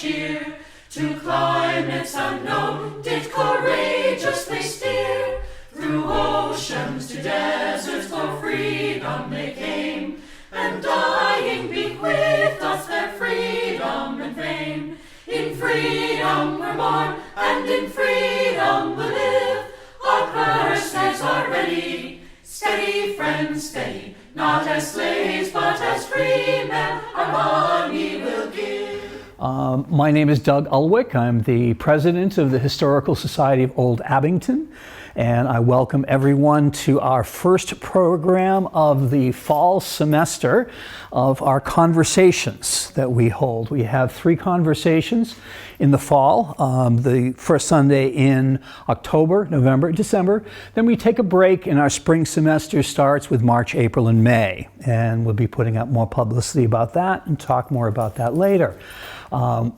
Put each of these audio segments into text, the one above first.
cheer. To climates unknown did courageously steer. Through oceans to deserts for freedom they came, and dying bequeathed us their freedom and fame. In freedom we're born, and in freedom we'll live. Our purses are ready, steady, friends, steady. Not as slaves, but as free men, our money will give. My name is Doug Ulwick. I'm the president of the Historical Society of Old Abington, and I welcome everyone to our first program of the fall semester of our conversations that we hold. We have 3 conversations in the fall, the first Sunday in October, November, December. Then we take a break and our spring semester starts with March, April, and May. And we'll be putting out more publicity about that and talk more about that later.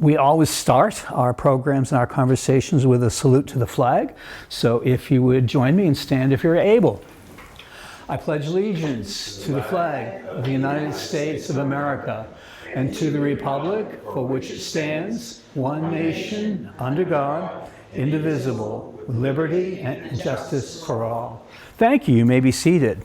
We always start our programs and our conversations with a salute to the flag. So if you would join me and stand if you're able. I pledge allegiance to the flag of the United States of America and to the republic for which it stands, one nation, under God, indivisible, with liberty and justice for all. Thank you. You may be seated.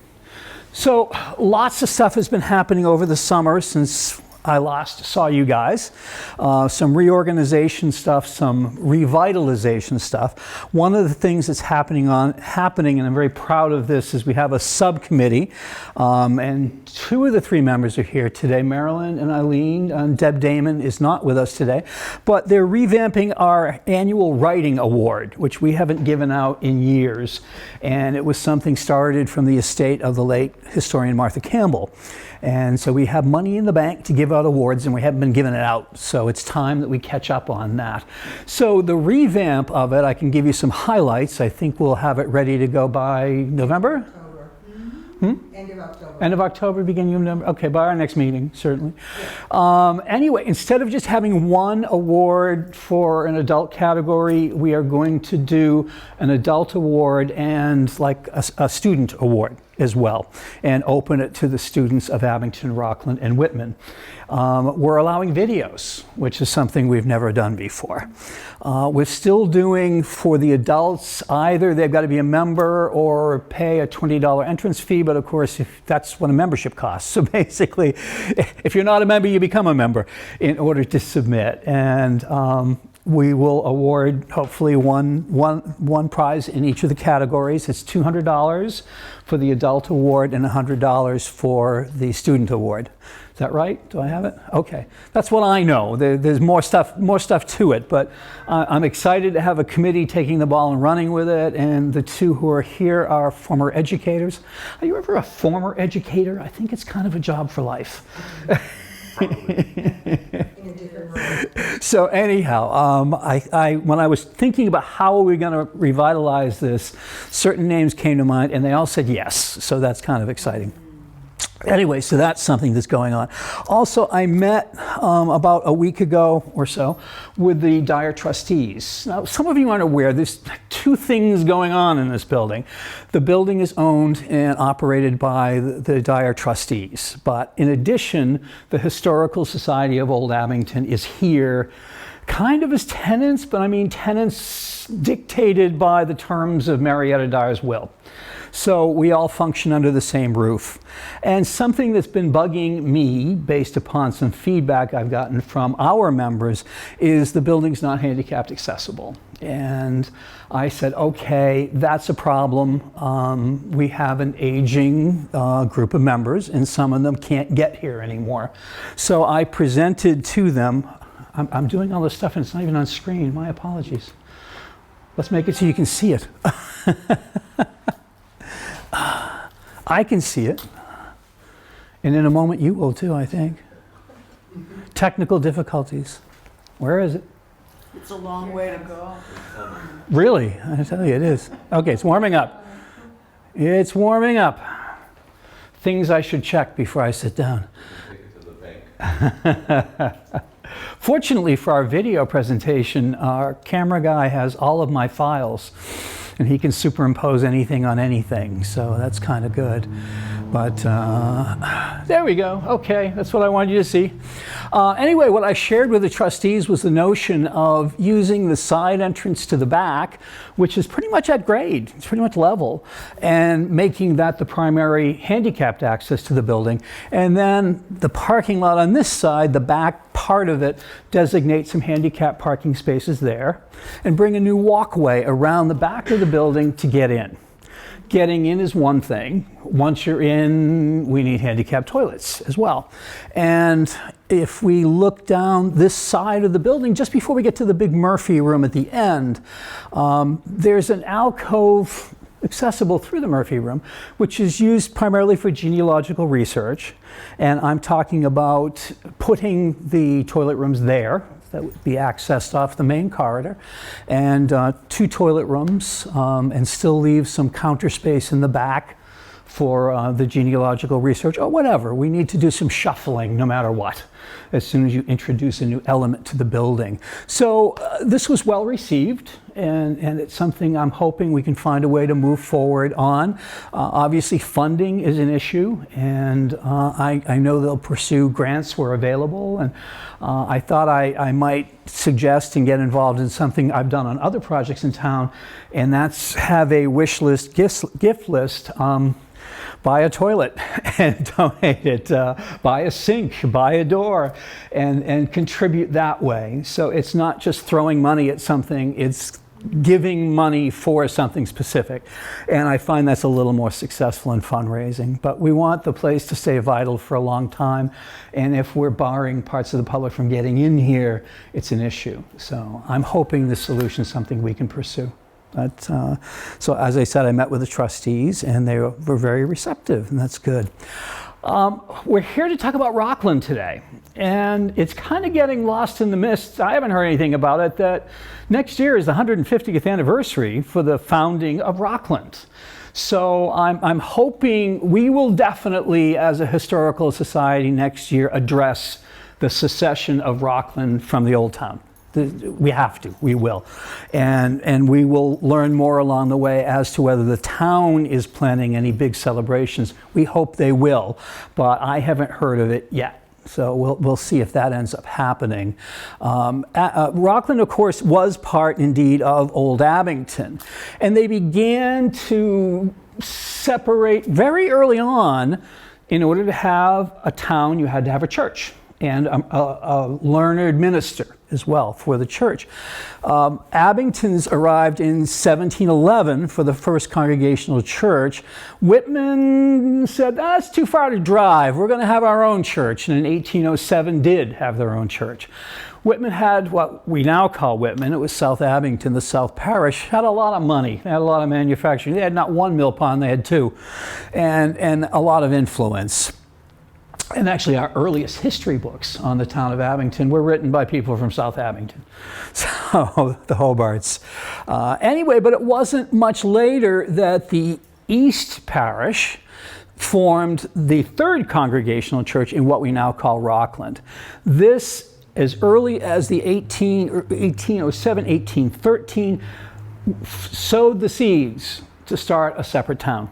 So lots of stuff has been happening over the summer since I last saw you guys. Some reorganization stuff, some revitalization stuff. One of the things that's happening, and I'm very proud of this, is we have a subcommittee, and 2 of the 3 members are here today, Marilyn and Eileen, and Deb Damon is not with us today, but they're revamping our annual writing award, which we haven't given out in years, and it was something started from the estate of the late historian Martha Campbell. And so we have money in the bank to give out awards, and we haven't been giving it out. So it's time that we catch up on that. So the revamp of it, I can give you some highlights. I think we'll have it ready to go by November? October. Mm-hmm. End of October. End of October, beginning of November. Okay, by our next meeting, certainly. Yeah. Anyway, instead of just having one award for an adult category, we are going to do an adult award and like a student award as well, and open it to the students of Abington, Rockland, and Whitman. We're allowing videos, which is something we've never done before. We're still doing, for the adults, either they've got to be a member or pay a $20 entrance fee, but of course, that's what a membership costs. So basically, if you're not a member, you become a member in order to submit. And we will award hopefully one prize in each of the categories. It's $200 for the adult award and $100 for the student award. Is that right? Do I have it? Okay, that's what I know. There's more stuff to it, but I'm excited to have a committee taking the ball and running with it. And the 2 who are here are former educators. Are you ever a former educator? I think it's kind of a job for life. So anyhow, when I was thinking about how are we going to revitalize this, certain names came to mind, and they all said yes. So that's kind of exciting. Anyway, so that's something that's going on. Also, I met about a week ago or so with the Dyer trustees. Now, some of you aren't aware, there's 2 things going on in this building. The building is owned and operated by the Dyer trustees. But in addition, the Historical Society of Old Abington is here kind of as tenants, but I mean tenants dictated by the terms of Marietta Dyer's will. So we all function under the same roof. And something that's been bugging me, based upon some feedback I've gotten from our members, is the building's not handicapped accessible. And I said, okay, that's a problem. We have an aging group of members, and some of them can't get here anymore. So I presented to them, I'm doing all this stuff and it's not even on screen, my apologies. Let's make it so you can see it. I can see it, and in a moment you will too, I think. Technical difficulties. Where is it? It's a long way to go. Really? I tell you, it is. Okay, it's warming up. It's warming up. Things I should check before I sit down. Take it to the bank. Fortunately for our video presentation, our camera guy has all of my files, and he can superimpose anything on anything, so that's kind of good. But there we go. Okay, that's what I wanted you to see. Anyway, what I shared with the trustees was the notion of using the side entrance to the back, which is pretty much at grade, it's pretty much level, and making that the primary handicapped access to the building. And then the parking lot on this side, the back part of it, designate some handicapped parking spaces there, and bring a new walkway around the back of the building to get in. Getting in is one thing. Once you're in, we need handicapped toilets as well. And if we look down this side of the building, just before we get to the big Murphy room at the end, there's an alcove accessible through the Murphy room, which is used primarily for genealogical research. And I'm talking about putting the toilet rooms there. That would be accessed off the main corridor, and 2 toilet rooms, and still leave some counter space in the back for the genealogical research or whatever. We need to do some shuffling no matter what, as soon as you introduce a new element to the building. So this was well received, and it's something I'm hoping we can find a way to move forward on. Obviously funding is an issue, and I know they'll pursue grants where available, and I thought I might suggest and get involved in something I've done on other projects in town, and that's have a wish list, gift list. Buy a toilet and donate it, buy a sink, buy a door, and contribute that way. So it's not just throwing money at something, it's giving money for something specific. And I find that's a little more successful in fundraising. But we want the place to stay vital for a long time. And if we're barring parts of the public from getting in here, it's an issue. So I'm hoping the solution is something we can pursue. But, so as I said, I met with the trustees and they were very receptive, and that's good. We're here to talk about Rockland today, and it's kind of getting lost in the mist. I haven't heard anything about it, that next year is the 150th anniversary for the founding of Rockland. So I'm hoping we will definitely, as a historical society next year, address the secession of Rockland from the Old Town. We have to, we will. And we will learn more along the way as to whether the town is planning any big celebrations. We hope they will, but I haven't heard of it yet. So we'll see if that ends up happening. Rockland, of course, was part indeed of Old Abington. And they began to separate very early on. In order to have a town, you had to have a church and a learned minister as well for the church. Abingtons arrived in 1711 for the first Congregational Church. Whitman said, that's too far to drive, we're going to have our own church, and in 1807 did have their own church. Whitman had what we now call Whitman, it was South Abington, the South Parish, had a lot of money, they had a lot of manufacturing. They had not one mill pond, they had 2, and a lot of influence. And actually, our earliest history books on the town of Abington were written by people from South Abington, so the Hobarts. Anyway, but it wasn't much later that the East Parish formed the third Congregational Church in what we now call Rockland. This, as early as the 1807, 1813, sowed the seeds to start a separate town.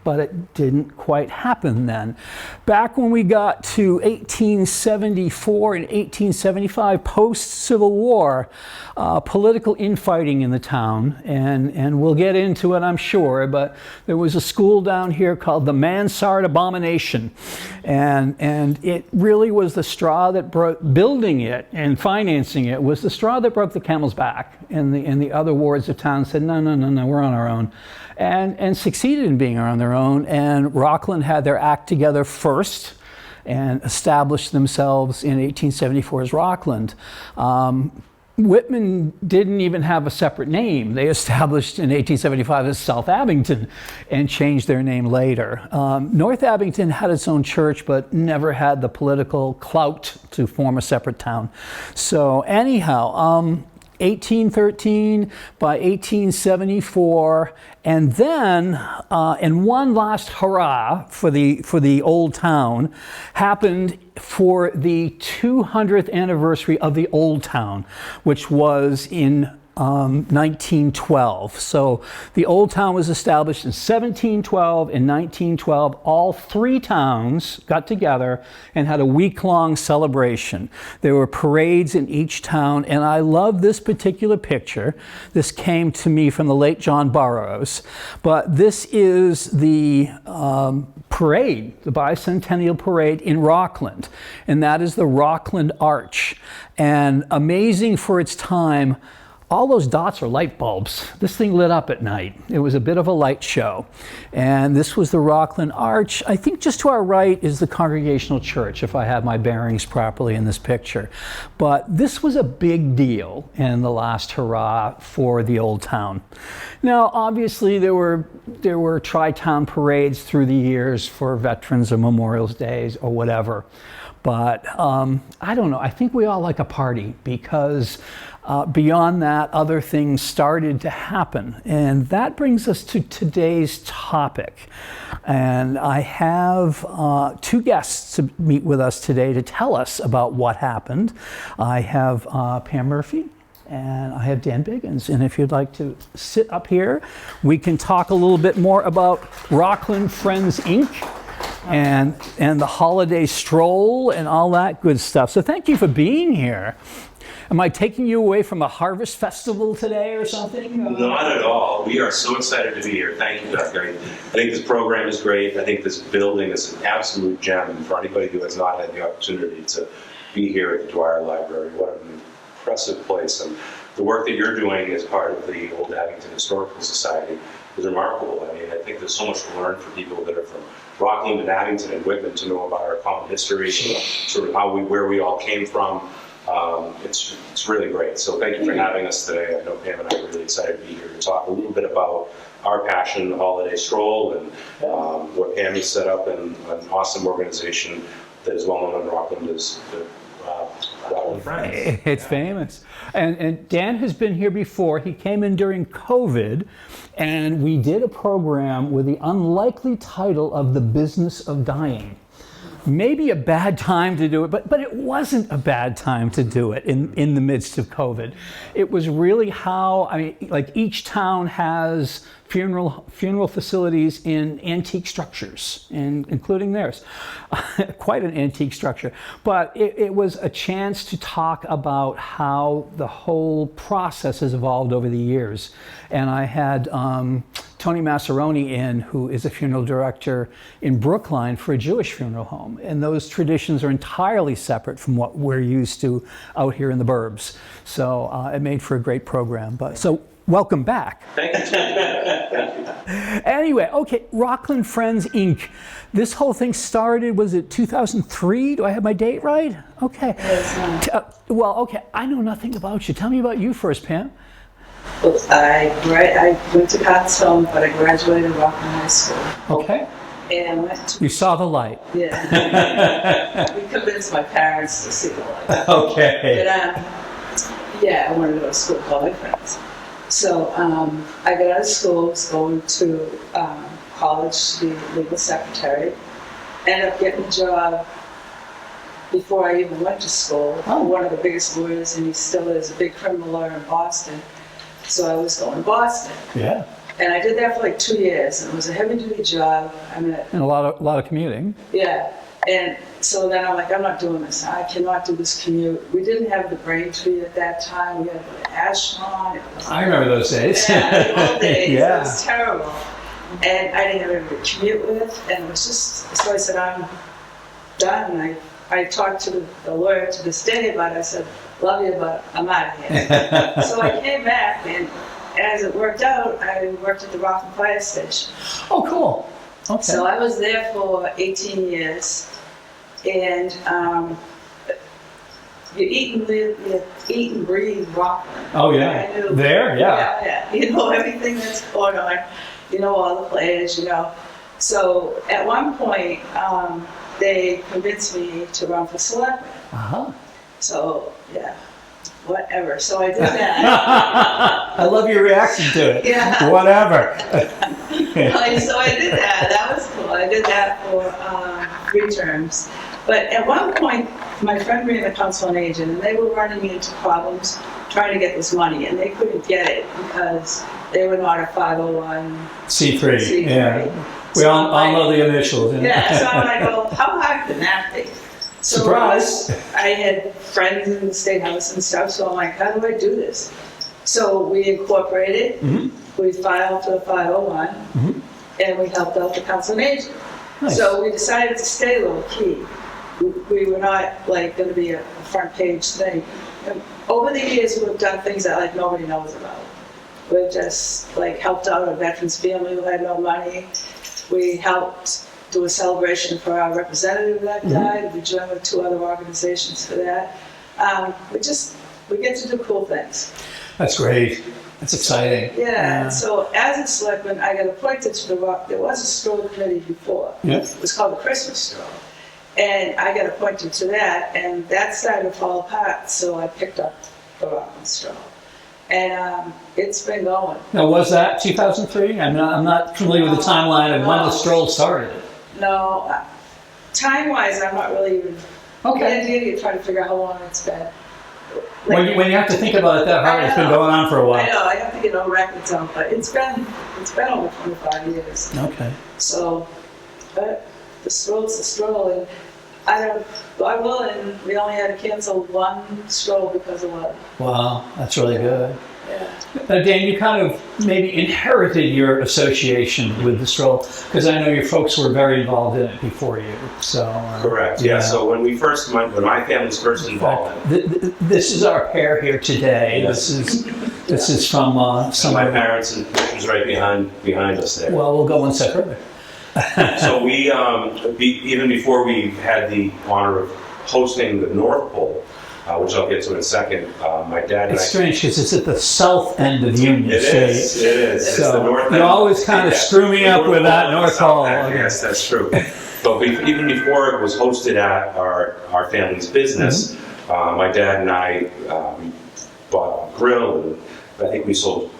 But it didn't quite happen then. Back when we got to 1874 and 1875, post-Civil War, political infighting in the town, and we'll get into it, I'm sure, but there was a school down here called the Mansard Abomination, and it really was the straw that broke, building it and financing it was the straw that broke the camel's back, and the other wards of town said, no, we're on our own. And succeeded in being on their own, and Rockland had their act together first and established themselves in 1874 as Rockland. Whitman didn't even have a separate name. They established in 1875 as South Abington and changed their name later. North Abington had its own church, but never had the political clout to form a separate town. So anyhow, 1813 by 1874, and then and one last hurrah for the old town happened for the 200th anniversary of the old town, which was in 1912. So the Old Town was established in 1712. In 1912, all three towns got together and had a week-long celebration. There were parades in each town, and I love this particular picture. This came to me from the late John Burroughs, but this is the parade, the bicentennial parade in Rockland, and that is the Rockland Arch. And amazing for its time, all those dots are light bulbs. This thing lit up at night. It was a bit of a light show. And this was the Rockland Arch. I think just to our right is the Congregational Church, if I have my bearings properly in this picture. But this was a big deal in the last hurrah for the Old Town. Now, obviously, there were tri-town parades through the years for veterans or Memorial Days or whatever. But I don't know, I think we all like a party because beyond that, other things started to happen. And that brings us to today's topic. And I have two guests to meet with us today to tell us about what happened. I have Pam Murphy and I have Dan Biggins. And if you'd like to sit up here, we can talk a little bit more about Rockland Friends, Inc. and the holiday stroll and all that good stuff. So thank you for being here. Am I taking you away from a harvest festival today or something? Not at all. We are so excited to be here. Thank you, Doug. I think this program is great. I think this building is an absolute gem. And for anybody who has not had the opportunity to be here at the Dwyer Library, what an impressive place. And the work that you're doing as part of the Old Abington Historical Society is remarkable. I mean, I think there's so much to learn for people that are from Rockland and Abington and Whitman to know about our common history, sort of where we all came from. It's really great. So thank you for having us today. I know Pam and I are really excited to be here to talk a little bit about our passion, the Holiday Stroll, and what Pam has set up, and an awesome organization that is well known in Rockland as the Rockland Friends. It's famous. And Dan has been here before. He came in during COVID, and we did a program with the unlikely title of The Business of Dying. Maybe a bad time to do it, but it wasn't a bad time to do it in the midst of COVID. It was really how, I mean, like each town has funeral facilities in antique structures, including theirs. Quite an antique structure. But it was a chance to talk about how the whole process has evolved over the years. And I had Tony Massaroni in, who is a funeral director in Brookline for a Jewish funeral home. And those traditions are entirely separate from what we're used to out here in the burbs. So it made for a great program. So welcome back. Thank you. Thank you. Anyway, okay, Rockland Friends, Inc. This whole thing started, was it 2003? Do I have my date right? Okay. Well, okay, I know nothing about you. Tell me about you first, Pam. Well, I went to Cottesville, but I graduated Rockland High School. Okay. And went to, You saw the light. yeah. We convinced my parents to see the light. Okay. But yeah, I wanted to go to school with all my friends. So I got out of school, was going to college to be legal secretary. Ended up getting a job before I even went to school. One of the biggest lawyers, and he still is, a big criminal lawyer in Boston. So I was going to Boston. Yeah. And I did that for like 2 years, and it was a heavy-duty job. I mean, And a lot of commuting. yeah. And so then I'm like, I'm not doing this. I cannot do this commute. We didn't have the Braintree at that time. We had the Ashland. I remember those days. Yeah, the old days. Yeah. It was terrible. And I didn't have anybody to commute with. And it was just, so I said, I'm done. And I talked to the lawyer to this day about it. I said, love you, but I'm out of here. So I came back, and as it worked out, I worked at the Rockland Fire Station. Oh, cool. Okay. So I was there for 18 years. And you eat and breathe Rockland. Oh, yeah. I knew, There? Yeah. Yeah. You know everything that's going on. You know all the players, you know. So at one point, they convinced me to run for selectman. Uh-huh. So, yeah, whatever. So I did that. I love your reaction to it. Yeah. Whatever. So I did that. That was cool. I did that for 3 terms. But at one point, my friend ran the council on aging, and they were running into problems trying to get this money, and they couldn't get it because they were not a 501c3. Yeah. We all know the initials. Yeah, so I'm like, well, how hard can that be? So Surprise! I had friends in the state house and stuff, so I'm like, how do I do this? So we incorporated, we filed for the 501, and we helped out the council on aging. Nice. So we decided to stay low key. We were not like going to be a front page thing. And over the years, we've done things that like nobody knows about. We've just like helped out a veteran's family who had no money. We helped do a celebration for our representative that died. We joined with 2 other organizations for that. We get to do cool things. That's great. That's exciting. Yeah. So as a selectman, I got appointed to the Rock. There was a stroll committee before. Yeah. It was called the Christmas Stroll. And I got appointed to that, and that started to fall apart, so I picked up the Rockland Stroll. And it's been going. Now, was that 2003? I'm not familiar with the timeline of when the stroll started. No, time-wise, I'm not really even. Okay. The idea you try to figure out how long it's been. When you have to think about it that hard, it's been going on for a while. I know. I have to get no records out, but it's been over 25 years. Okay. So, but the stroll's the stroll, and God willing, we only had to cancel 1 stroll because of weather. Wow, that's really good. Yeah. Now, Dan, you kind of maybe inherited your association with the stroll, because I know your folks were very involved in it before you. So Correct. Yeah. So when my family's first involved, this is our pair here today. Yes. This is from some my of parents, and was right behind us there. Well, we'll go one step further. So we, even before we had the honor of hosting the North Pole, which I'll get to in a second, my dad and It's strange because it's at the south end of Union State. It is. It's So the north end. you always kind of screw me up with that North Pole. Okay. Yes, that's true. But even before it was hosted at our family's business, my dad and I bought a grill, and I think we sold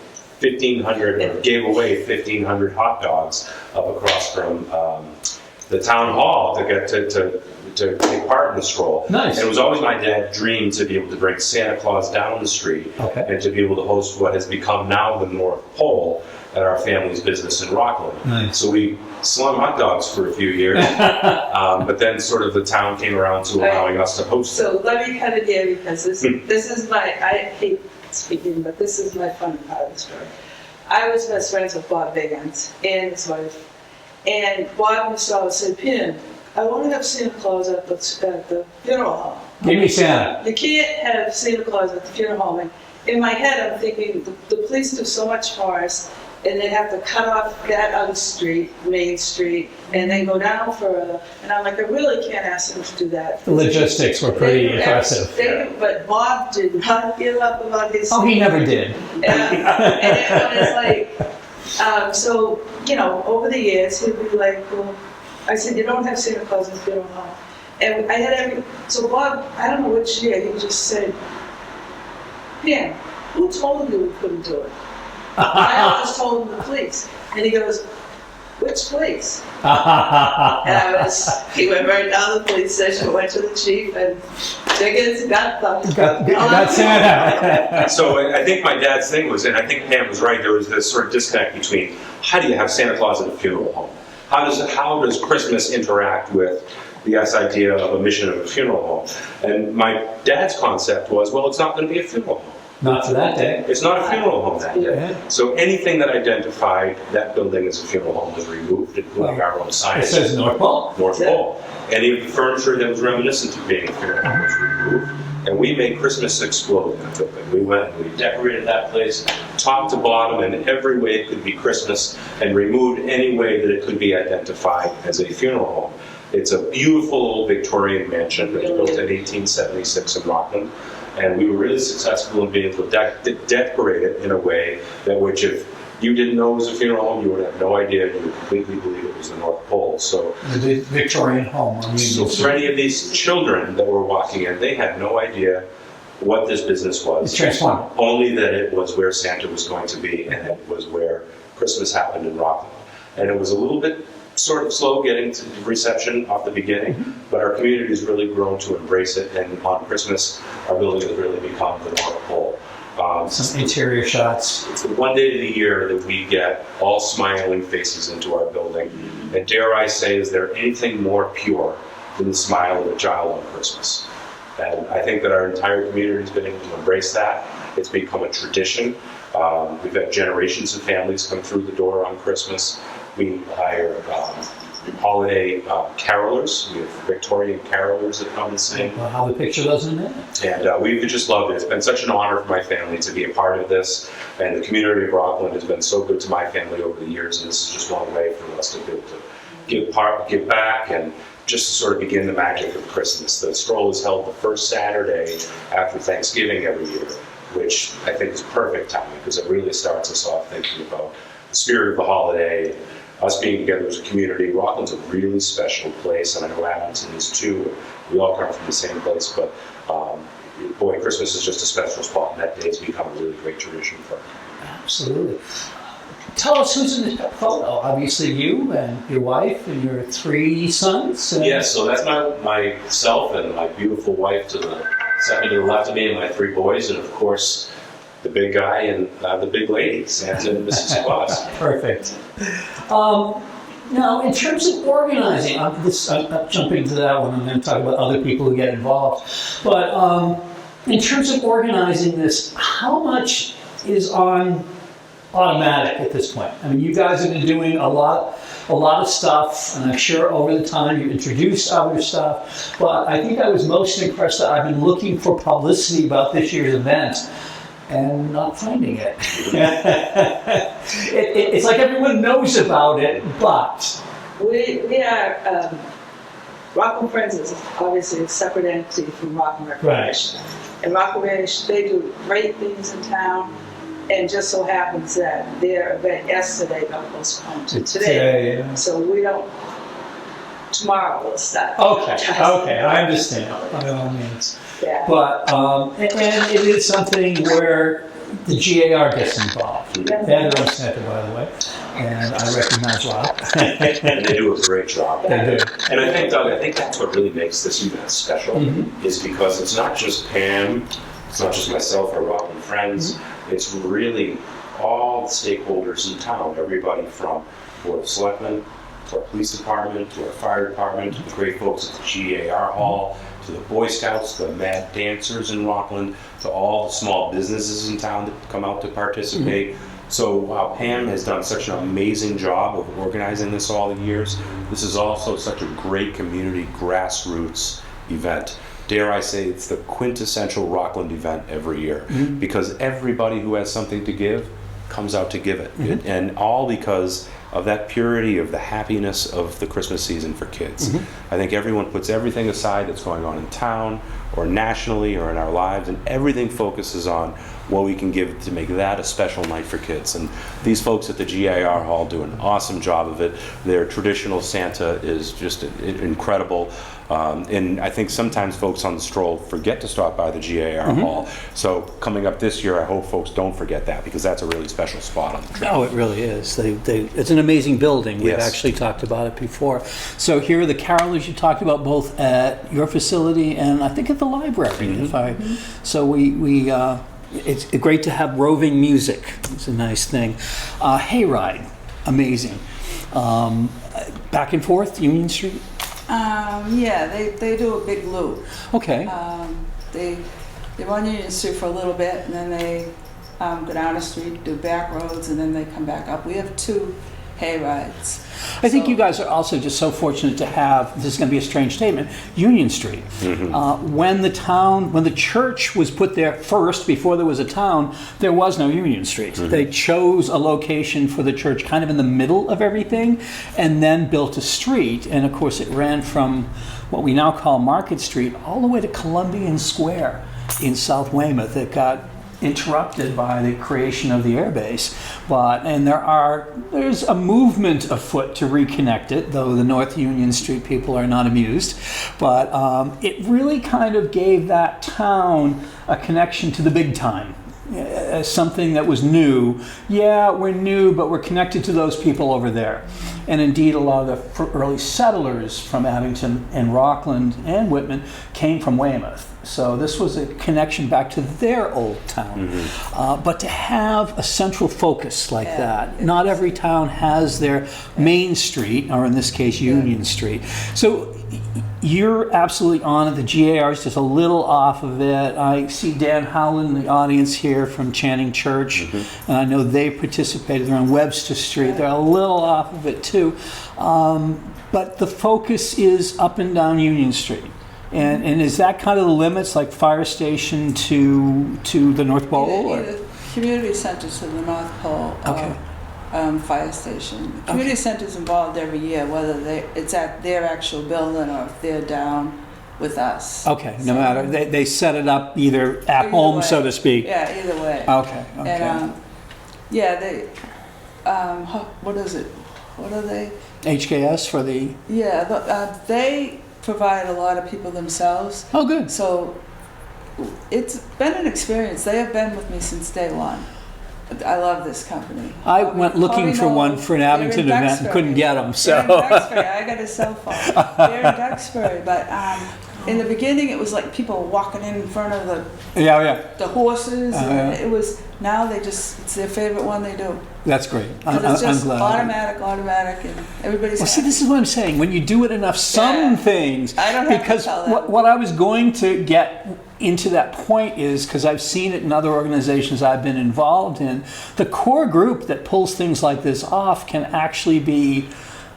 1,500, or gave away 1,500 hot dogs up across from the town hall to get to take part in the stroll. Nice. And it was always my dad's dream to be able to bring Santa Claus down the street and to be able to host what has become now the North Pole at our family's business in Rockland. Nice. So we slung hot dogs for a few years, but then sort of the town came around to allowing us to host it. So let me cut it here because this is my, I hate speaking, but this is my fun part of the story. I was best friends with Bob Biggins and his wife. And Bob used to always say, Pin, I want to have Santa Claus at the funeral home. Give me Santa. You can't have Santa Claus at the funeral home. And in my head, I'm thinking, the police do so much for us, and they'd have to cut off that other street, Main Street, and then go down further. And I'm like, I really can't ask them to do that. The logistics were pretty impressive. But Bob did not give up about his... Oh, he never did. And it's like, so, over the years, he'd be like, well, I said, you don't have Santa Claus in the funeral home. And I had so Bob, I don't know which year, he just said, Pam, who told you we couldn't do it? I always told him the police. And he goes, which police? And he went right down the police station, went to the chief, and Biggins got Santa. So I think my dad's thing was, and I think Pam was right, there was this sort of disconnect between how do you have Santa Claus at a funeral home? How does Christmas interact with the idea of a mission of a funeral home? And my dad's concept was, well, it's not going to be a funeral home. Not for that day. It's not a funeral home that day. Yeah. So anything that identified that building as a funeral home was removed, including our own signage. It says North Pole. North Pole. Any of the furniture that was reminiscent of being a funeral home was removed. And we made Christmas explode in the building. We went and we decorated that place top to bottom in every way it could be Christmas, and removed any way that it could be identified as a funeral home. It's a beautiful old Victorian mansion that was built in 1876 in Rockland. And we were really successful in being able to decorate it in a way that which if you didn't know it was a funeral home, you would have no idea, and you would completely believe it was the North Pole. So The Victorian home. so for any of these children that were walking in, they had no idea what this business was. It's transformed. Only that it was where Santa was going to be, and it was where Christmas happened in Rockland. And it was a little bit sort of slow getting to reception off the beginning, but our community has really grown to embrace it, and on Christmas, our building has really become the North Pole. Some interior shots. It's the one day of the year that we get all smiling faces into our building, and dare I say, is there anything more pure than the smile of a child on Christmas? And I think that our entire community has been able to embrace that. It's become a tradition. We've had generations of families come through the door on Christmas. We hire holiday carolers. We have Victorian carolers that come and sing. Well, how the picture doesn't it? And we've just loved it. It's been such an honor for my family to be a part of this. And the community of Rockland has been so good to my family over the years. And this is just one way for us to be able to give back and just to sort of begin the magic of Christmas. The stroll is held the first Saturday after Thanksgiving every year, which I think is perfect timing because it really starts us off thinking about the spirit of the holiday, us being together as a community. Rockland's a really special place, and I know Abington is too. We all come from the same place, but boy, Christmas is just a special spot, and that day's become a really great tradition for us. Absolutely. Tell us who's in this photo. Obviously you and your wife and your 3 sons. Yes, so that's myself and my beautiful wife to the second to the left of me, and my 3 boys, and of course the big guy and the big lady, Santa and Mrs. Claus. Perfect. Now, in terms of organizing, I'm jumping to that one, and then talk about other people who get involved. But in terms of organizing this, how much is on automatic at this point? I mean, you guys have been doing a lot of stuff, and I'm sure over the time you introduced other stuff, but I think I was most impressed that I've been looking for publicity about this year's event and not finding it. It's like everyone knows about it, but... We are, Rockland Friends is obviously a separate entity from Rockland Recreation. Right. And Rockland Recreation, they do great things in town. And just so happens that their event yesterday got postponed to today. Yeah. So we don't, tomorrow we'll start. Okay, I understand, by all means. Yeah. But, and it is something where the GAR gets involved. Yeah. They're their own center, by the way, and I recognize Rob. And they do a great job. They do. And I think, Doug, that's what really makes this event special, is because it's not just Pam, it's not just myself or Rockland Friends, it's really all the stakeholders in town, everybody from Board of Selectmen, to our police department, to our fire department, to the great folks at the GAR Hall, to the Boy Scouts, the Mad Dancers in Rockland, to all the small businesses in town that come out to participate. So Pam has done such an amazing job of organizing this all the years. This is also such a great community grassroots event. Dare I say, it's the quintessential Rockland event every year, because everybody who has something to give comes out to give it. And all because of that purity of the happiness of the Christmas season for kids. I think everyone puts everything aside that's going on in town or nationally or in our lives, and everything focuses on what we can give to make that a special night for kids. And these folks at the GAR Hall do an awesome job of it. Their traditional Santa is just incredible. And I think sometimes folks on the stroll forget to stop by the GAR Hall. So coming up this year, I hope folks don't forget that, because that's a really special spot on the trip. Oh, it really is. It's an amazing building. We've Yes. actually talked about it before. So here are the carolers you talked about, both at your facility and I think at the library. So it's great to have roving music. It's a nice thing. Hayride, amazing. Back and forth, Union Street. Yeah, they do a big loop. Okay. They run Union Street for a little bit, and then they go down the street, do back roads, and then they come back up. We have 2 hay rides. I think you guys are also just so fortunate to have, this is going to be a strange statement, Union Street. When the church was put there first, before there was a town, there was no Union Street. They chose a location for the church kind of in the middle of everything, and then built a street. And of course it ran from what we now call Market Street all the way to Columbian Square in South Weymouth. It got interrupted by the creation of the air base, and there's a movement afoot to reconnect it, though the North Union Street people are not amused. But it really kind of gave that town a connection to the big time. as something that was new. Yeah, we're new, but we're connected to those people over there. And indeed, a lot of the early settlers from Abington and Rockland and Whitman came from Weymouth. So this was a connection back to their old town. But to have a central focus like that, not every town has their main street, or in this case, Union Street. So you're absolutely on it. The GAR is just a little off of it. I see Dan Howland in the audience here from Channing Church. And I know they participated. They're on Webster Street. They're a little off of it too. But the focus is up and down Union Street. And is that kind of the limits, like fire station to the North Pole? Either community center to the North Pole. Okay. Fire station. The community center's involved every year, whether it's at their actual building or if they're down with us. Okay, no matter. They set it up either at home, so to speak. Yeah, either way. Okay. And they, what is it? What are they? HKS for the... Yeah, they provide a lot of people themselves. Oh, good. So it's been an experience. They have been with me since day one. I love this company. I went looking for one for an Abington event and couldn't get them. So they're in Duxbury. I got a cell phone. They're in Duxbury, but in the beginning it was like people walking in front of the horses. It was it's their favorite one they do. That's great. It's just I'm glad. automatic, and everybody's. Well, see, this is what I'm saying. When you do it enough, some things. I don't have because to tell them. what I was going to get into that point is because I've seen it in other organizations I've been involved in. The core group that pulls things like this off can actually be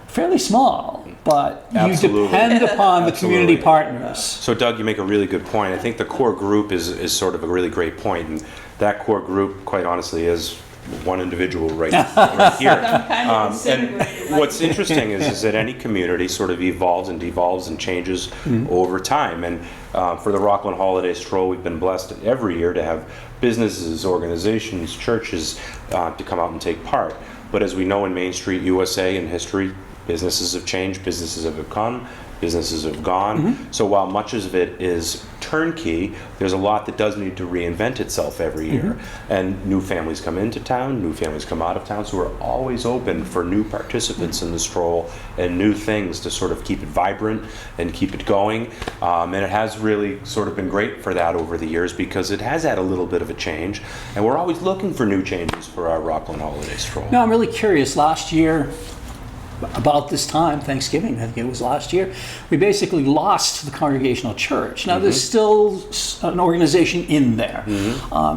fairly small, but you depend upon the community partners. So Doug, you make a really good point. I think the core group is sort of a really great point, and that core group, quite honestly, is one individual right here. And what's interesting is that any community sort of evolves and devolves and changes over time. And for the Rockland Holiday Stroll, we've been blessed every year to have businesses, organizations, churches to come out and take part. But as we know in Main Street USA in history, businesses have changed, businesses have come, businesses have gone. So while much of it is turnkey, there's a lot that does need to reinvent itself every year. And new families come into town, new families come out of town, so we're always open for new participants in the stroll and new things to sort of keep it vibrant and keep it going. And it has really sort of been great for that over the years because it has had a little bit of a change, and we're always looking for new changes for our Rockland Holiday Stroll. No, I'm really curious. Last year, about this time, Thanksgiving, I think it was last year, we basically lost the Congregational Church. Now, there's still an organization in there.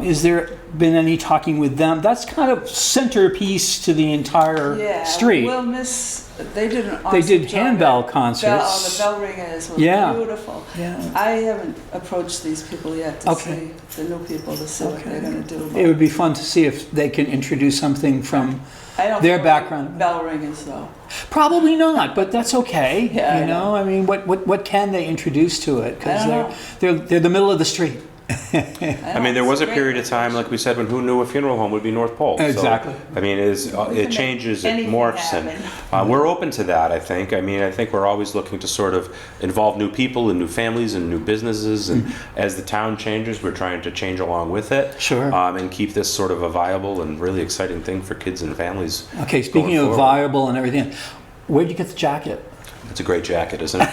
Is there been any talking with them? That's kind of centerpiece to the entire street. We'll miss. They did an awesome They did job handbell at concerts. The bell ringers was beautiful. Yeah. I haven't approached these people yet to see the new people to see what they're going to do. It would be fun to see if they can introduce something from their background. Bell ringers, though. Probably not, but that's okay. Yeah, you know, I mean, what can they introduce to it? Because they're the middle of the street. I mean, there was a period of time, like we said, when who knew a funeral home would be North Pole. Exactly. So, I mean, it changes, it morphs, and we're open to that, I think. I mean, I think we're always looking to sort of involve new people and new families and new businesses, and as the town changes, we're trying to change along with it. Sure. And keep this sort of a viable and really exciting thing for kids and families. Okay, speaking of viable and everything, where'd you get the jacket? It's a great jacket, isn't it?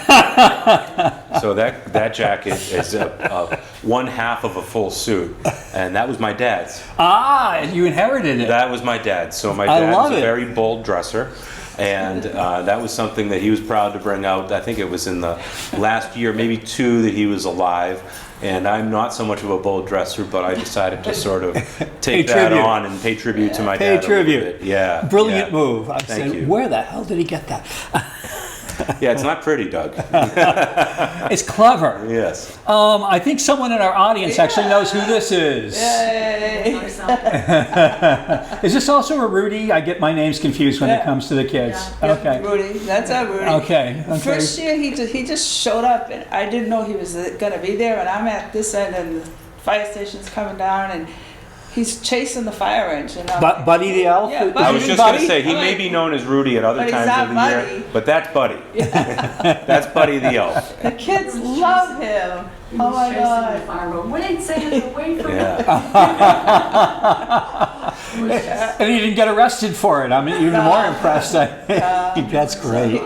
So that jacket is one half of a full suit, and that was my dad's. You inherited it. That was my dad's. So my dad was a very bold dresser, and that was something that he was proud to bring out. I think it was in the last year, maybe 2, that he was alive. And I'm not so much of a bold dresser, but I decided to sort of take that on and pay tribute to my dad. Pay tribute. Yeah. Brilliant move. I Thank you. Where the hell did he get that? Yeah, it's not pretty, Doug. It's clever. Yes. I think someone in our audience actually knows who this is. Yay! Is this also a Rudy? I get my names confused when it comes to the kids. Yeah. Okay. Rudy, that's our Rudy. Okay. First year he just showed up, and I didn't know he was going to be there, and I'm at this end, and the fire station's coming down, and He's chasing the fire engine. But Buddy the elf? Yeah, Is Buddy. I it was just Buddy? going to say, he may be known as Rudy at other But he's times not of the Buddy. year, but that's Buddy. That's Buddy the elf. The kids love him. Oh my God. Wait, Santa, wait for me. Yeah. And he didn't get arrested for it. I'm even more impressed. That's great.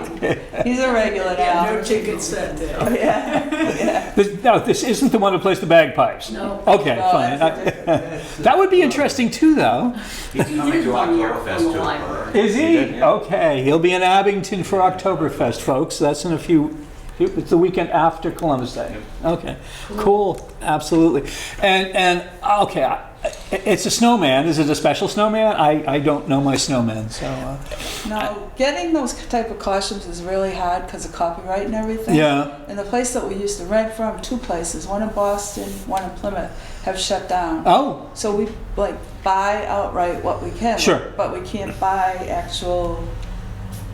He's a regular Yeah, now. no tickets that day. Yeah. This isn't the one that plays the bagpipes. No. Okay, No, fine. that's That would be interesting too, though. He's coming to Oktoberfest From the too. library. Is he? did, yeah. Okay, he'll be in Abington for Oktoberfest, folks. That's in a few. It's the weekend after Columbus Day. Okay, cool, absolutely. And okay, it's a snowman. Is it a special snowman? I don't know my snowman, so. No, getting those type of costumes is really hard because of copyright and everything. Yeah. And the place that we used to rent from, 2 places, one in Boston, one in Plymouth, have shut down. Oh, So we like buy outright what we can. Sure. But we can't buy actual,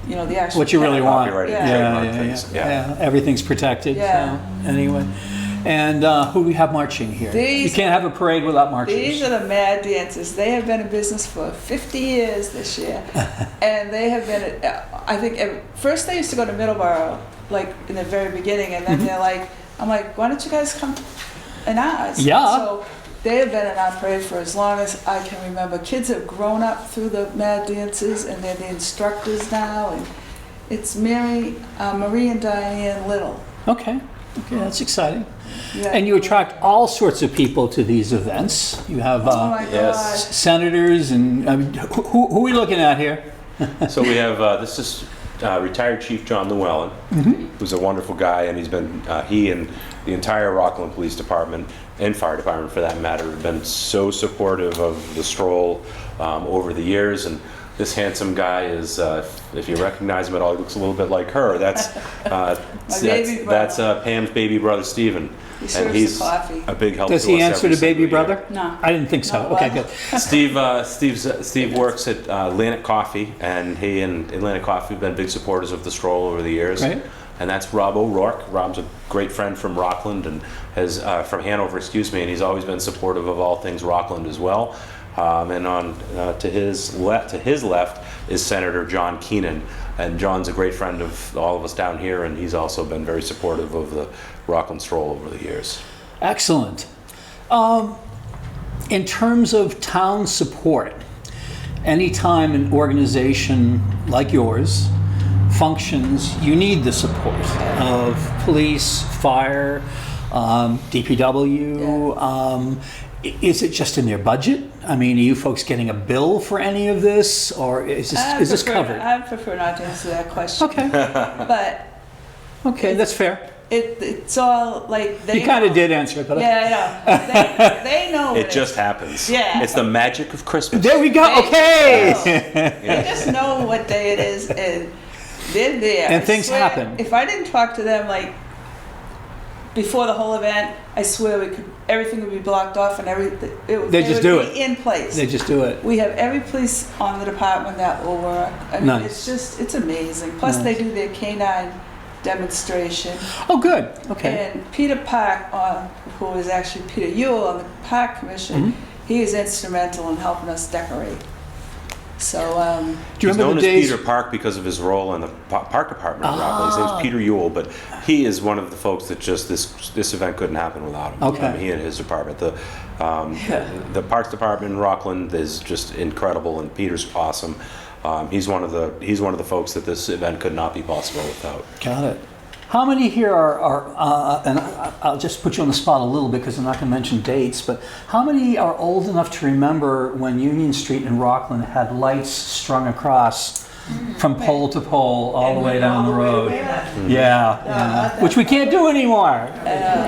the actual. what you really want. Copyrighted Yeah. trademark things. Yeah. Everything's protected. Yeah. So, anyway, and who do we have marching here? You These- can't have a parade without marchers. These are the Mad Dancers. They have been in business for 50 years this year. And they have been, I think, first they used to go to Middleborough, like in the very beginning, and then Mm-hmm. they're like, I'm like, why don't you guys come in ours? Yeah. So they have been in our parade for as long as I can remember. Kids have grown up through the Mad Dances, and they're the instructors now. And it's Marie and Diane Little. Okay, that's exciting. Yeah. And you attract all sorts of people to these events. You have Oh my Yes. senators and who are we looking at here? So we have, this is retired Chief John Llewellyn, who's a wonderful guy, and he's been, he and the entire Rockland Police Department and Fire Department for that matter have been so supportive of the stroll over the years. And this handsome guy is, if you recognize him at all, he looks a little bit like her. That's baby brother. that's Pam's baby brother, Stephen. He serves he's the coffee. a big help Does to he us answer every to baby single year. brother? No. I didn't think so. Not Okay, well. good. Steve works at Atlantic Coffee, and he and Atlantic Coffee have been big supporters of the stroll over the years. Right. And that's Rob O'Rourke. Rob's a great friend from Rockland and has from Hanover, excuse me, and he's always been supportive of all things Rockland as well. And on to his left is Senator John Keenan, and John's a great friend of all of us down here, and he's also been very supportive of the Rockland Stroll over the years. Excellent. In terms of town support, anytime an organization like yours functions, you need the support of police, fire, DPW. Is it just in their budget? I mean, are you folks getting a bill for any of this, or is this covered? I prefer not to answer that question. Okay, But okay, that's fair. it's all like they. You kind of did answer it, but Yeah, I know. They know It just happens. Yeah. It's the magic of Christmas. there we go. They Okay. They just know what day it is, and they're there. And I things swear, happen. If I didn't talk to them like before the whole event, I swear everything would be blocked off and everything. They just do it. In place. They just do it. We have every police on the department that will work. I mean, Nice. it's amazing. Plus, Nice. they do their canine demonstration. Oh, good. Okay. And Peter Park, who is actually Peter Ewell on the Park Commission, he is instrumental in helping us decorate. So, Do you He's remember known the as days? Peter Park because of his role in the park department of Rockland. His name's Peter Ewell, but he is one of the folks that just this event couldn't happen without him. Okay. He and his department. The Parks Department in Rockland is just incredible, and Peter's awesome. He's one of the folks that this event could not be possible without. Got it. How many here are and I'll just put you on the spot a little bit because I'm not going to mention dates, but how many are old enough to remember when Union Street in Rockland had lights strung across from pole to pole all the way down the road? Yeah, which we can't do anymore.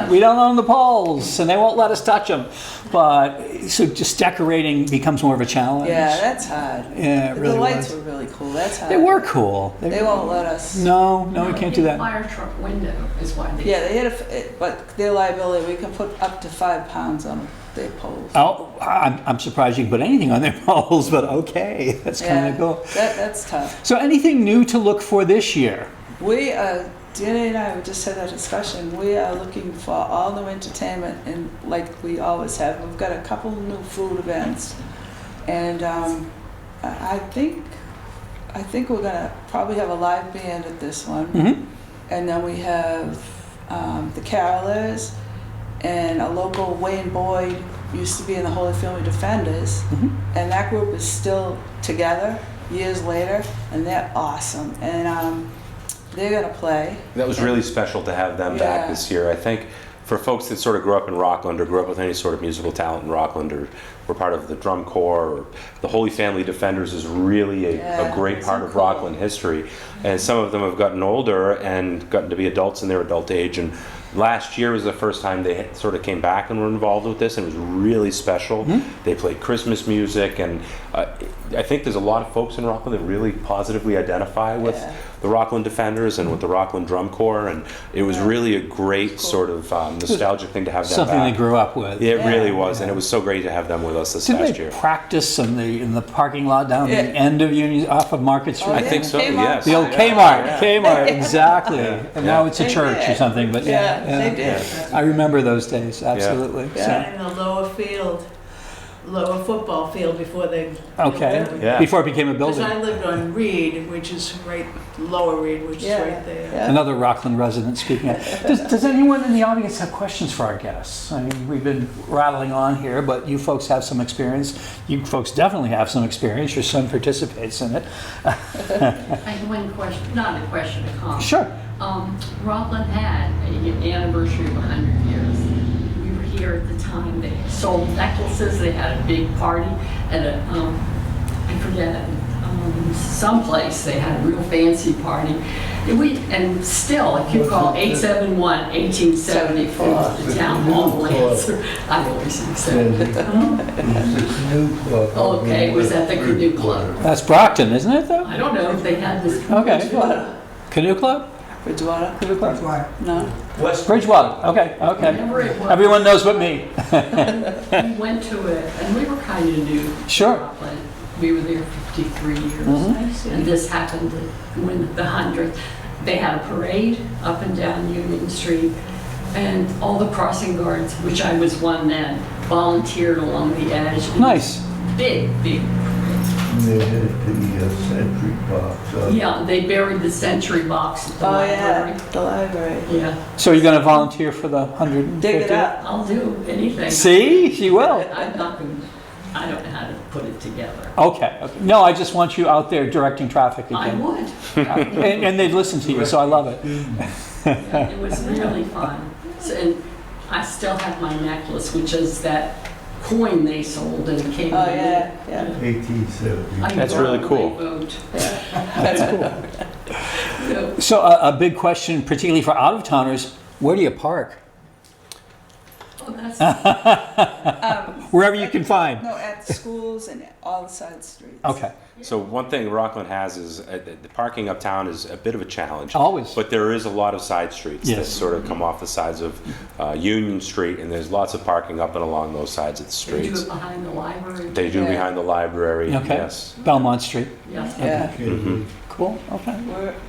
We don't own the poles and they won't let us touch them. But so just decorating becomes more of a challenge. yeah, that's hard. Yeah, it really The lights was. were really cool. That's hard. They were cool. They won't let us. No, we can't do that. Fire truck window is why they. Yeah, they had but their liability, we can put up to 5 pounds on their poles. Oh, I'm surprised you can put anything on their poles, but okay, that's kind of cool. That's tough. So anything new to look for this year? We are Danny and I just had that discussion. We are looking for all new entertainment, and like we always have, we've got a couple new food events, and I think we're gonna probably have a live band at this one, and then we have the carolers and a local Wayne Boyd used to be in the Holy Family Defenders, and that group is still together years later, and they're awesome, and they're gonna play. That was really special to have them back this year. I think for folks that sort of grew up in Rockland or grew up with any sort of musical talent in Rockland or were part of the drum corps, or the Holy Family Defenders is really a great part of Rockland history. And some of them have gotten older and gotten to be adults in their adult age. And last year was the first time they sort of came back and were involved with this, and it was really special. They played Christmas music, and I think there's a lot of folks in Rockland that really positively identify with the Rockland Defenders and with the Rockland Drum Corps, and it was really a great sort of nostalgic thing to have them Something back. they grew up with. It really was, and it was so great to have them with us this Did past they year. practice in the parking lot down the end of Union, off of Market Street? I think so, Kmart. yes. The old Kmart, exactly. And now it's a church or something, but They did. I remember those days, absolutely. Yeah. In the lower football field before they. Okay, Yeah. before it became a Because building. I lived on Reed, which is right, Lower Reed, which is right there. Yeah. Another Rockland resident speaking. Does anyone in the audience have questions for our guests? I mean, we've been rattling on here, but you folks have some experience. You folks definitely have some experience. Your son participates in it. I have one question, not a question, a comment. Sure. Rockland had an anniversary of 100 years. We were here at the time. They sold necklaces. They had a big party at a, I forget, someplace. They had a real fancy party. And still, if you call 871-1874, the town hall will answer. I always accept it. Okay, was that the Canoe Club? That's Brockton, isn't it, though? I don't know if they had this. Okay. Canoe Club? Bridgewater? Canoe Club? No. Bridgewater. Okay. Whatever it was. Everyone knows but me. We went to it, and we were kind of new. Sure. Rockland. We were there 53 years, and this happened when the 100th. They had a parade up and down Union Street, and all the crossing guards, which I was one then, volunteered along the edge. Nice. Big. They had the Century Box. Yeah, they buried the Century Box at the Oh, library. yeah, the library. Yeah, So you're going to volunteer for the 150th? Dig it up. I'll do anything. See? She will. I'm not going to, I don't know how to put it together. Okay. No, I just want you out there directing traffic I again. would. And they'd listen to you, so I love it. It was really fun. So, and I still have my necklace, which is that coin they sold and came. Oh, yeah. 1870. That's really cool. That's cool. So a big question, particularly for out-of-towners, where do you park? Oh, that's, Wherever you can find. No, at schools and all the side streets. Okay. So one thing Rockland has is the parking uptown is a bit of a challenge. Always. But there is a lot of side streets that Yes. sort of come off the sides of Union Street, and there's lots of parking up and along those sides of the they do streets. it behind the library. They do Yeah. behind the library, Okay. yes. Belmont Street. Yes. Yeah. Cool. Okay.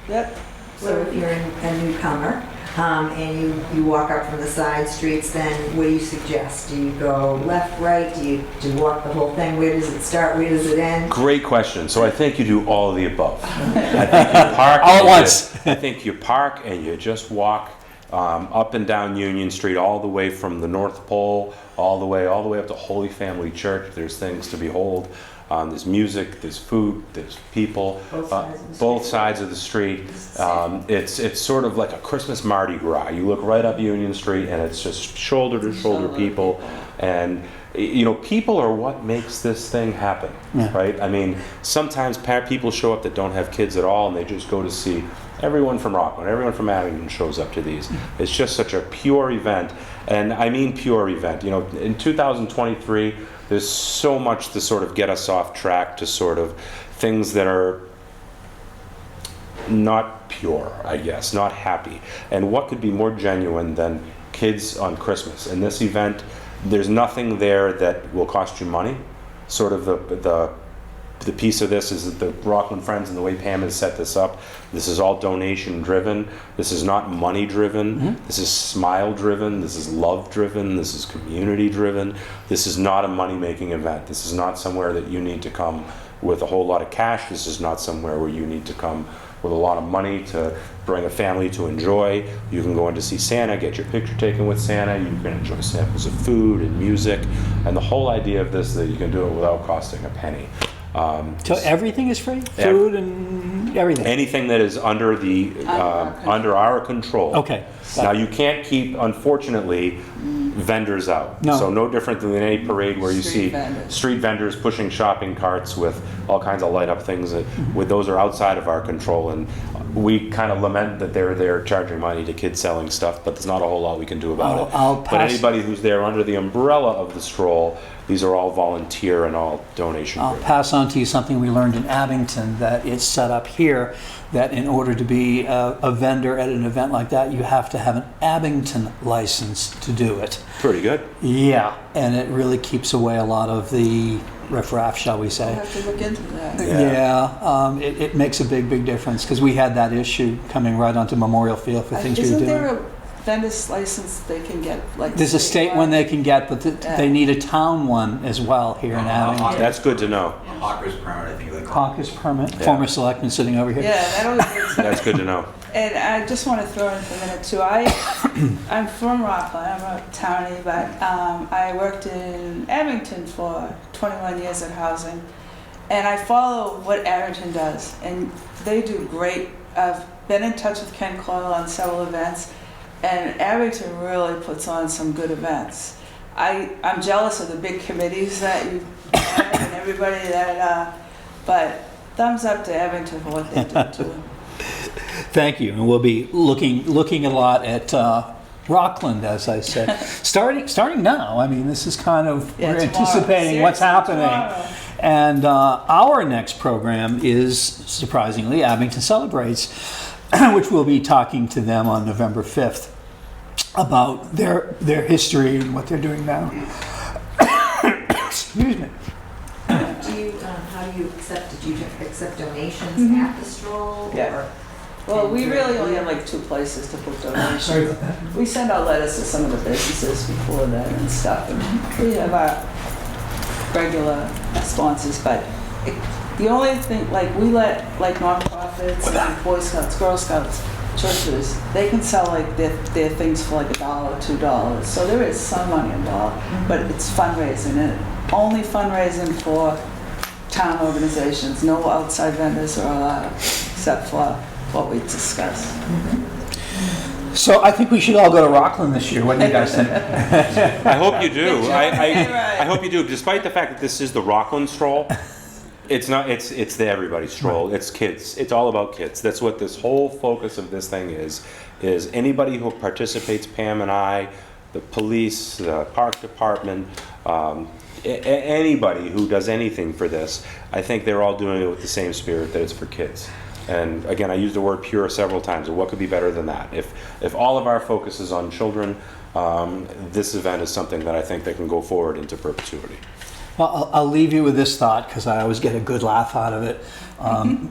Yep. So if you're a newcomer, and you walk up from the side streets, then what do you suggest? Do you go left, right? Do you walk the whole thing? Where does it start? Where does it end? Great question. So I think you do all of the above. I think you park All at and once. I think you park and you just walk up and down Union Street, all the way from the North Pole, all the way up to Holy Family Church. There's things to behold. There's music, there's food, there's people, both sides of the street. It's sort of like a Christmas Mardi Gras. You look right up Union Street, and it's just shoulder to shoulder people. And you know, people are what makes this thing happen, right? I mean, sometimes people show up that don't have kids at all, and they just go to see. Everyone from Rockland, everyone from Abington shows up to these. It's just such a pure event, and I mean pure event. You know, in 2023, there's so much to sort of get us off track to sort of things that are not pure, I guess, not happy. And what could be more genuine than kids on Christmas? In this event, there's nothing there that will cost you money. Sort of the the piece of this is that the Rockland Friends and the way Pam has set this up, this is all donation driven. This is not money driven. This is smile driven. This is love driven. This is community driven. This is not a money making event. This is not somewhere that you need to come with a whole lot of cash. This is not somewhere where you need to come with a lot of money to bring a family to enjoy. You can go in to see Santa, get your picture taken with Santa. You can enjoy samples of food and music. And the whole idea of this is that you can do it without costing a penny. So everything is free? Food and everything? Anything that is under the under our control. Okay. Now you can't keep, unfortunately, vendors out. No. So no different than any parade where you Street see vendors. street vendors pushing shopping carts with all kinds of light up things that with those are outside of our control, and we kind of lament that they're there charging money to kids selling stuff, but there's not a whole lot we can do about it. I'll But pass- anybody who's there under the umbrella of the stroll, these are all volunteer and all donation I'll driven. pass on to you something we learned in Abington, that it's set up here, that in order to be a vendor at an event like that, you have to have an Abington license to do it. Pretty good. Yeah, and it really keeps away a lot of the riffraff, shall we I say. have to look into that. Yeah. It makes a big difference, because we had that issue coming right onto Memorial Field for things we were Isn't doing. there a vendor's license they can get, like? There's a state one they can get, but they need a town one as well here in Abington. That's good to know. A hawker's permit, I think they call it. Caucus permit, Yeah. former selectman sitting over here. Yeah, that always makes That's good to know. And I just want to throw in for a minute too. I'm from Rockland. I'm a townie, but I worked in Abington for 21 years at housing, and I follow what Abington does, and they do great. I've been in touch with Ken Coyle on several events, and Abington really puts on some good events. I'm jealous of the big committees that you have and everybody that, but thumbs up to Abington for what they do too. Thank you, and we'll be looking a lot at Rockland, as I said, starting now. I mean, this is kind of Yeah, we're tomorrow. anticipating what's Seriously, happening, tomorrow. and our next program is surprisingly Abington Celebrates, which we'll be talking to them on November 5th about their history and what they're doing now. Excuse me. Do you, how do you accept, did you accept donations at the stroll? Yeah. or- Well, we really only have like 2 places to put donations. Sorry about that. We send out letters to some of the businesses before that and stuff, and we have our regular sponsors, but the only thing, like, we let, like, nonprofits and Boy Scouts, Girl Scouts, churches, they can sell, like, their things for, like, $1, $2, so there is some money involved, but it's fundraising, and only fundraising for town organizations, no outside vendors are allowed, except for what we discussed. So I think we should all go to Rockland this year. What do you guys think? I hope you do. Right. I hope you do. Despite the fact that this is the Rockland Stroll, it's not. It's the everybody stroll. Right. It's kids. It's all about kids. That's what this whole focus of this thing is. Is anybody who participates, Pam and I, the police, the park department, anybody who does anything for this, I think they're all doing it with the same spirit that it's for kids. And again, I used the word pure several times. What could be better than that? If all of our focus is on children, this event is something that I think that can go forward into perpetuity. Well, I'll leave you with this thought, because I always get a good laugh out of it.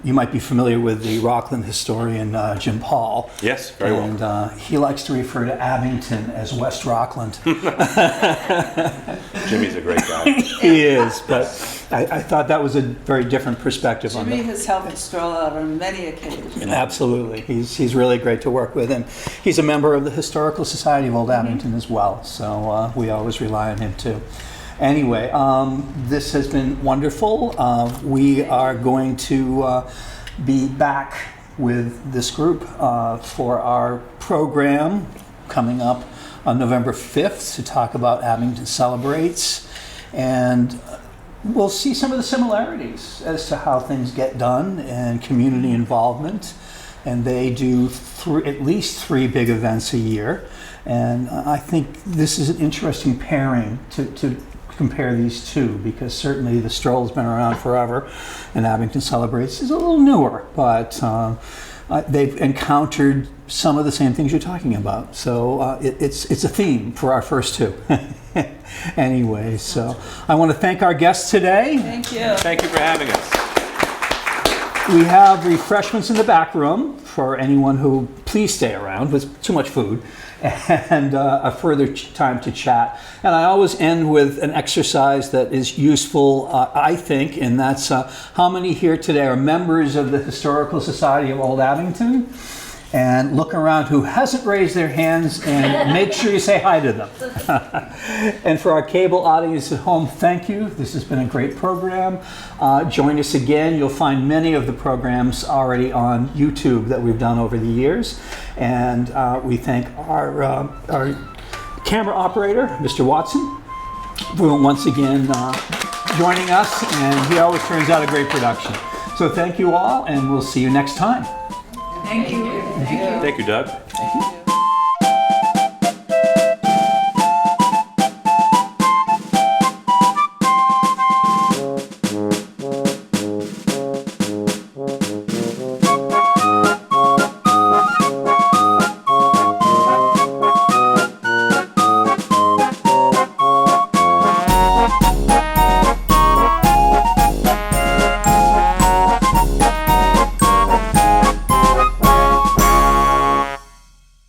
You might be familiar with the Rockland historian Jim Paul. Yes, very well. And he likes to refer to Abington as West Rockland. Jimmy's a great guy. He is, but I thought that was a very different perspective on Jimmy it. has helped Stroll out on many occasions. Absolutely. He's really great to work with, and he's a member of the Historical Society of Old Abington as well, so we always rely on him too. Anyway, this has been wonderful. We are going to be back with this group for our program coming up on November 5th to talk about Abington Celebrates, and we'll see some of the similarities as to how things get done and community involvement. And they do at least 3 big events a year, and I think this is an interesting pairing to compare these two, because certainly the Stroll has been around forever and Abington Celebrates is a little newer, but they've encountered some of the same things you're talking about. So it's a theme for our first 2. Anyway, so I want to thank our guests today. Thank you. Thank you for having us. We have refreshments in the back room for anyone who, please stay around with too much food, and a further time to chat. And I always end with an exercise that is useful, I think, and that's how many here today are members of the Historical Society of Old Abington? And look around who hasn't raised their hands and make sure you say hi to them. And for our cable audience at home, thank you. This has been a great program. Join us again. You'll find many of the programs already on YouTube that we've done over the years. And we thank our camera operator, Mr. Watson, for once again joining us. And he always turns out a great production. So thank you all, and we'll see you next time. Thank you. Thank you, Doug. Thank you.